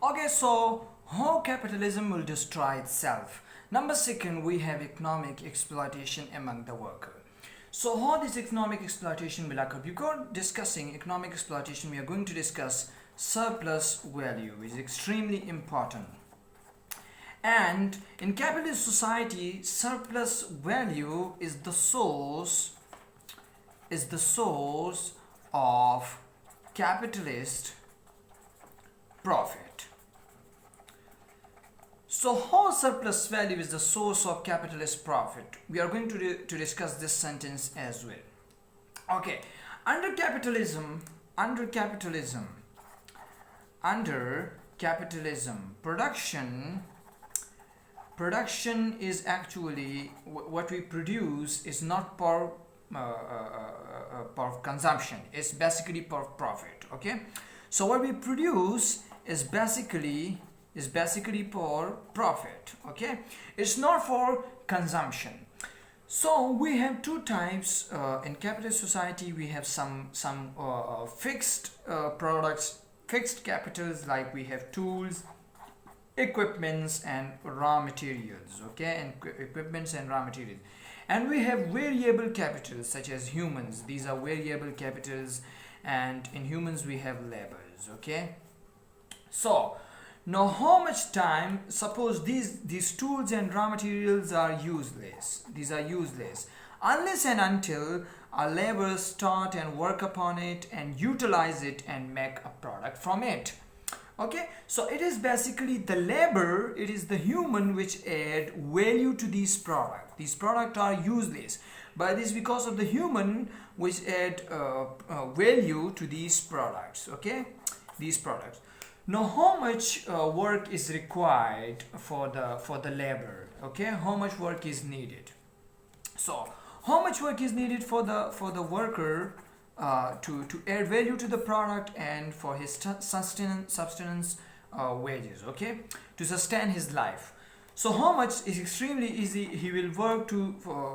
Okay, so how capitalism will destroy itself. Number second, we have economic exploitation among the worker. So how this economic exploitation will occur? Before discussing economic exploitation, we are going to discuss surplus value, which is extremely important. And in capitalist society, surplus value is the source of capitalist profit. So how surplus value is the source of capitalist profit? We are going to discuss this sentence as well. Okay, under capitalism, production is actually what we produce is not for consumption. It's basically for profit. Okay, so what we produce is basically for profit. Okay, it's not for consumption. So we have two types in capitalist society. We have some fixed products, fixed capitals, like we have tools, equipments and raw materials. Okay, and equipments and raw materials. And we have variable capitals such as humans. These are variable capitals, and in humans we have labors. Okay, so now how much time, suppose these tools and raw materials are useless. These are useless unless and until our laborers start and work upon it and utilize it and make a product from it. Okay, so it is basically the labor, it is the human which add value to these products. These products are useless, but it is because of the human which add value to these products. Okay, these products. Now how much work is required for the labor? Okay, how much work is needed? So how much work is needed for the worker to add value to the product and for his sustenance wages, okay, to sustain his life. So how much is extremely easy. He will work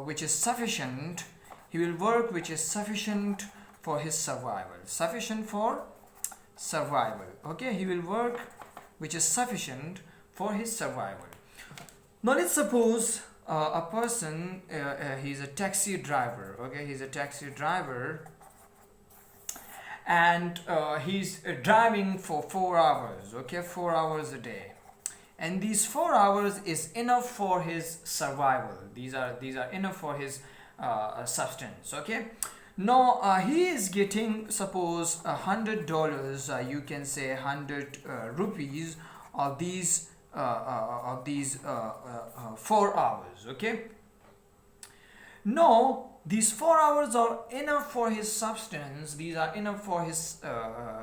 which is sufficient. He will work which is sufficient for his survival. Sufficient for survival. Okay, he will work which is sufficient for his survival. Now let's suppose a person, he's a taxi driver. Okay, he's a taxi driver, and he's driving for 4 hours. Okay, 4 hours a day, and these 4 hours is enough for his survival. These are enough for his substance. Okay, now he is getting, suppose, $100, you can say 100 rupees of these 4 hours. Okay, no, these 4 hours are enough for his substance. These are enough for his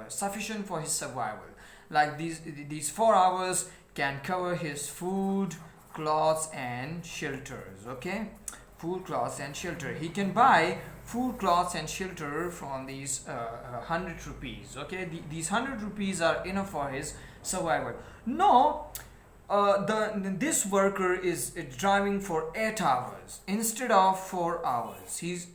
sufficient for his survival. Like these 4 hours can cover his food, clothes and shelters. Okay, food, clothes and shelter. He can buy food, clothes and shelter from these 100 rupees. Okay, these 100 rupees are enough for his survival. No, this worker is driving for 8 hours instead of 4 hours. He's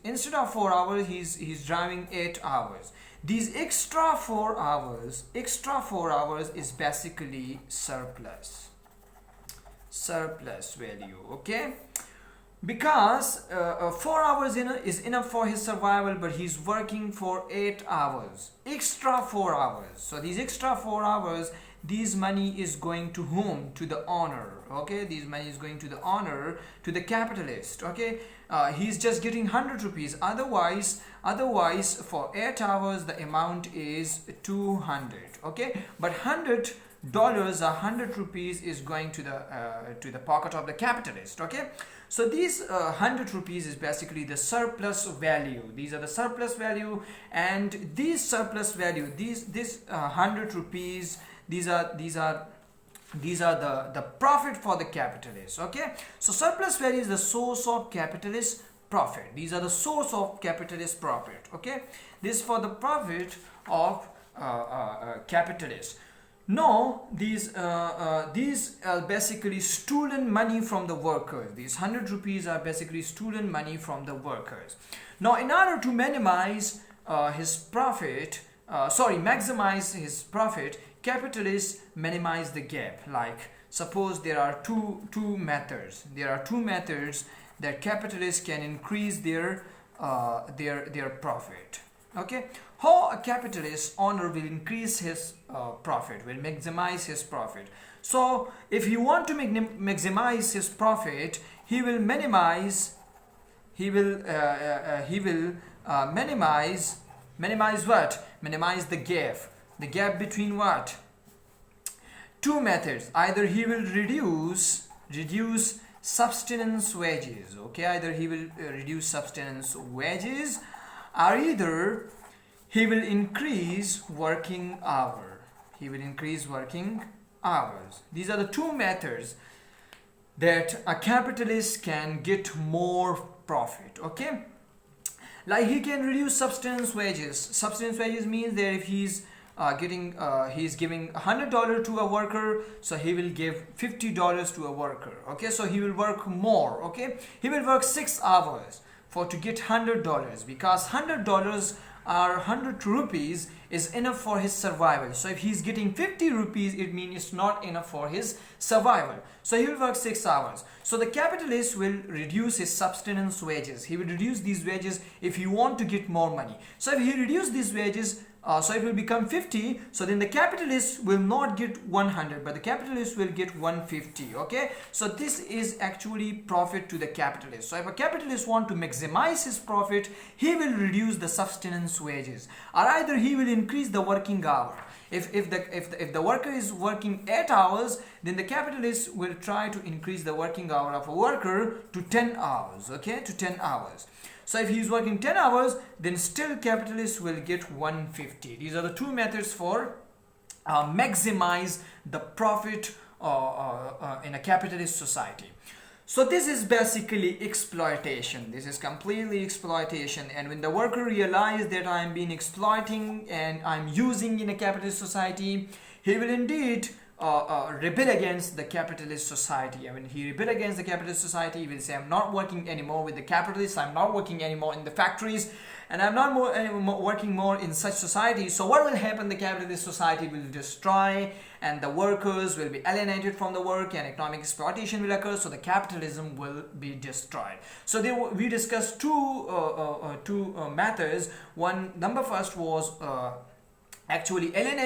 driving 8 hours. These extra 4 hours is basically surplus value. Okay, because 4 hours is enough for his survival, but he's working for 8 hours, extra 4 hours. So these extra 4 hours, this money is going to whom? To the owner. Okay, this money is going to the owner, to the capitalist. Okay, he's just getting 100 rupees. Otherwise for 8 hours the amount is 200. Okay, but $100 or 100 rupees is going to the pocket of the capitalist. Okay, so these 100 rupees is basically the surplus value. These are the surplus value, and these surplus value, this 100 rupees, these are the profit for the capitalist. Okay, so surplus value is the source of capitalist profit. These are the source of capitalist profit. Okay, this is for the profit of capitalists. No, these are basically stolen money from the workers. These 100 rupees are basically stolen money from the workers. Now, in order to minimize his profit, maximize his profit, capitalists minimize the gap. Like suppose there are two methods. There are two methods that capitalists can increase their profit. Okay, how a capitalist owner will increase his profit, will maximize his profit. So if he want to maximize his profit, he will minimize what? Minimize the gap between what? Two methods. Either he will reduce subsistence wages. Okay, either he will reduce subsistence wages, or either he will increase working hour. He will increase working hours. These are the two methods that a capitalist can get more profit. Okay, like he can reduce subsistence wages. Subsistence wages means that if he's giving $100 to a worker, so he will give $50 to a worker. Okay, so he will work more. Okay, he will work 6 hours to get $100, because $100 or 100 rupees is enough for his survival. So if he's getting 50 rupees, it means it's not enough for his survival. So he will work 6 hours. So the capitalist will reduce his subsistence wages. He will reduce these wages if he want to get more money. So if he reduce these wages, so it will become 50. So then the capitalist will not get 100, but the capitalist will get 150. Okay, so this is actually profit to the capitalist. So if a capitalist want to maximize his profit, he will reduce the subsistence wages, or either he will increase the working hour. If the worker is working 8 hours, then the capitalist will try to increase the working hour of a worker to 10 hours. Okay, to 10 hours. So if he is working 10 hours, then still capitalist will get 150. These are the two methods for maximize the profit in a capitalist society. So this is basically exploitation. This is completely exploitation. And when the worker realizes that I am being exploiting and I'm using in a capitalist society, he will indeed rebel against the capitalist society. I mean, he rebel against the capitalist society. He will say, I'm not working anymore with the capitalists. I'm not working anymore in the factories, and I'm not working more in such society. So what will happen? The capitalist society will destroy, and the workers will be alienated from the work, and economic exploitation will occur. So the capitalism will be destroyed. So we discussed two methods. Number first was actually alienation